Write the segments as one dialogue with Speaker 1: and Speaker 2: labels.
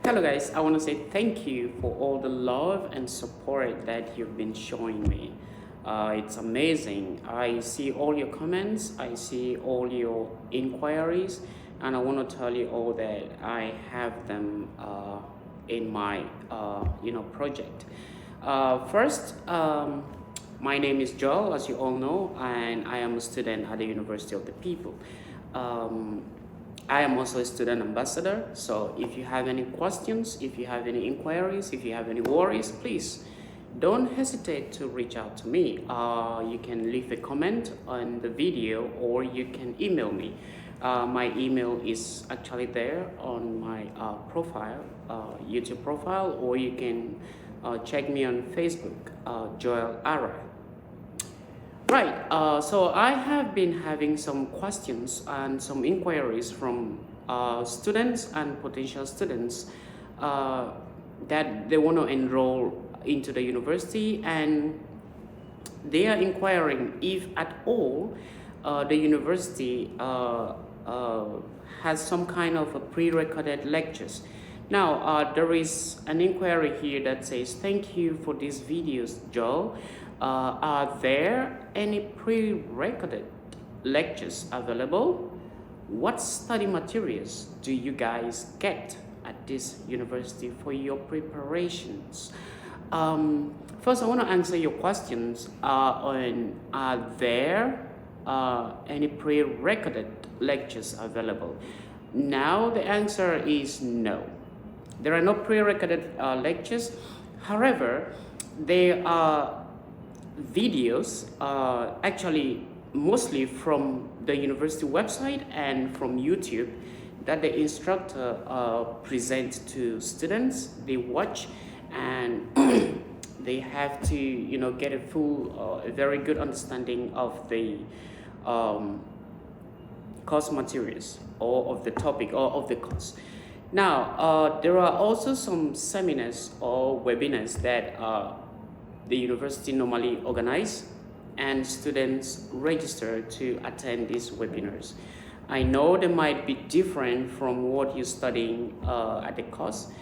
Speaker 1: Hello guys, I want to say thank you for all the love and support that you've been showing me. It's amazing. I see all your comments, I see all your inquiries, and I want to tell you all that I have them in my project. First, my name is Joel, as you all know, and I am a student at the University of the People. I am also a student ambassador, so if you have any questions, if you have any inquiries, if you have any worries, please don't hesitate to reach out to me. You can leave a comment on the video or you can email me. My email is actually there on my YouTube profile, or you can check me on Facebook, Joel Ara. Right, so I have been having some questions and some inquiries from students and potential students that they want to enroll into the university, and they are inquiring if at all the university has some kind of a pre-recorded lectures. Now, there is an inquiry here that says, thank you for these videos, Joel. Are there any pre-recorded lectures available? What study materials do you guys get at this university for your preparations? First, I want to answer your questions on are there any pre-recorded lectures available? Now, the answer is no. There are no pre-recorded lectures. However, there are videos, actually mostly from the university website and from YouTube, that the instructor presents to students. They watch and they have to get a full a very good understanding of the course materials or of the topic or of the course. Now, there are also some seminars or webinars that the university normally organize, and students register to attend these webinars. I know they might be different from what you're studying at the course,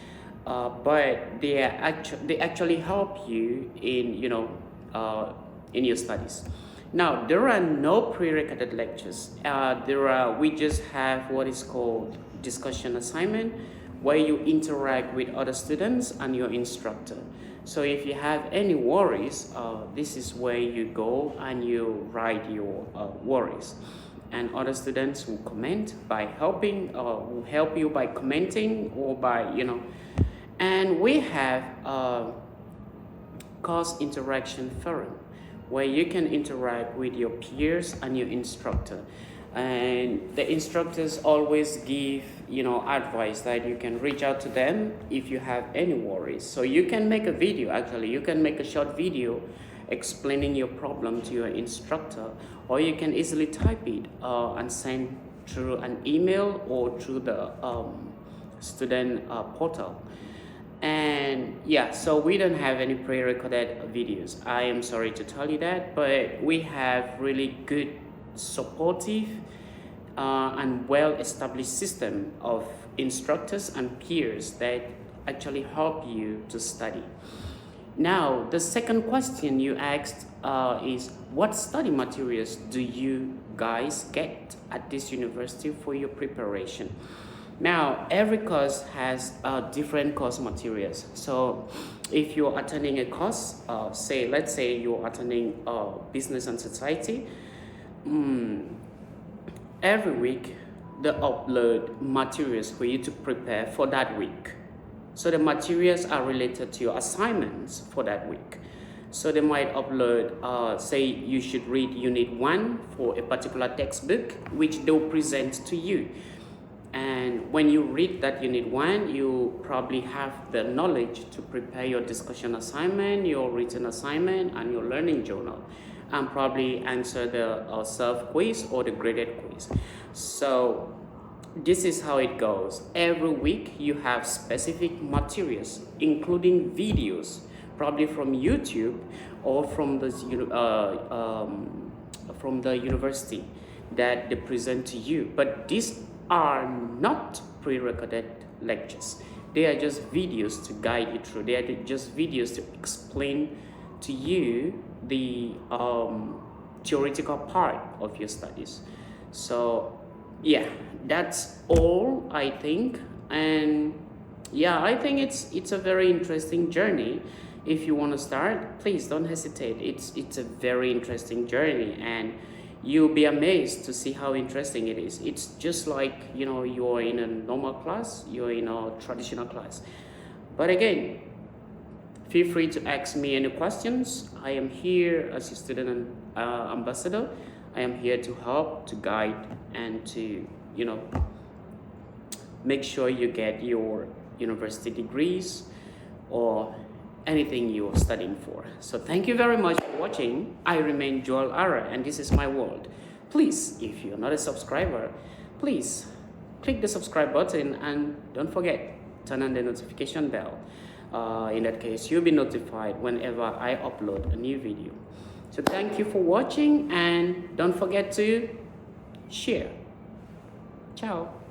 Speaker 1: but they actually help you in in your studies. Now, there are no pre-recorded lectures. We just have what is called discussion assignment, where you interact with other students and your instructor. So if you have any worries, this is where you go and you write your worries. And other students will comment by helping, will help you by commenting or by, And we have a course interaction forum where you can interact with your peers and your instructor. And the instructors always give advice that you can reach out to them if you have any worries. So you can make a video, actually you can make a short video explaining your problem to your instructor, or you can easily type it and send through an email or through the student portal. And yeah, so we don't have any pre-recorded videos. I am sorry to tell you that, but we have really good, supportive and well-established system of instructors and peers that actually help you to study. Now, the second question you asked is, what study materials do you guys get at this university for your preparation? Now, every course has different course materials. So if you're attending a course, let's say you're attending business and society, every week they upload materials for you to prepare for that week. So the materials are related to your assignments for that week. So they might upload, say you should read unit 1 for a particular textbook, which they'll present to you. And when you read that unit 1, you probably have the knowledge to prepare your discussion assignment, your written assignment, and your learning journal, and probably answer the self-quiz or the graded quiz. So this is how it goes. Every week you have specific materials, including videos, probably from YouTube or from the university that they present to you. But these are not pre-recorded lectures. They are just videos to guide you through. They are just videos to explain to you the theoretical part of your studies. So yeah, that's all I think. And yeah, I think it's a very interesting journey. If you want to start, please don't hesitate. It's a very interesting journey, and you'll be amazed to see how interesting it is. It's just like, you know, you're in a normal class, you're in a traditional class. But again, feel free to ask me any questions. I am here as a student ambassador. I am here to help, to guide, and to, you know, make sure you get your university degrees or anything you're studying for. So thank you very much for watching. I remain Joel Ara, and this is my world. Please, if you're not a subscriber, please click the subscribe button, and don't forget, turn on the notification bell. In that case, you'll be notified whenever I upload a new video. So thank you for watching, and don't forget to share. Ciao.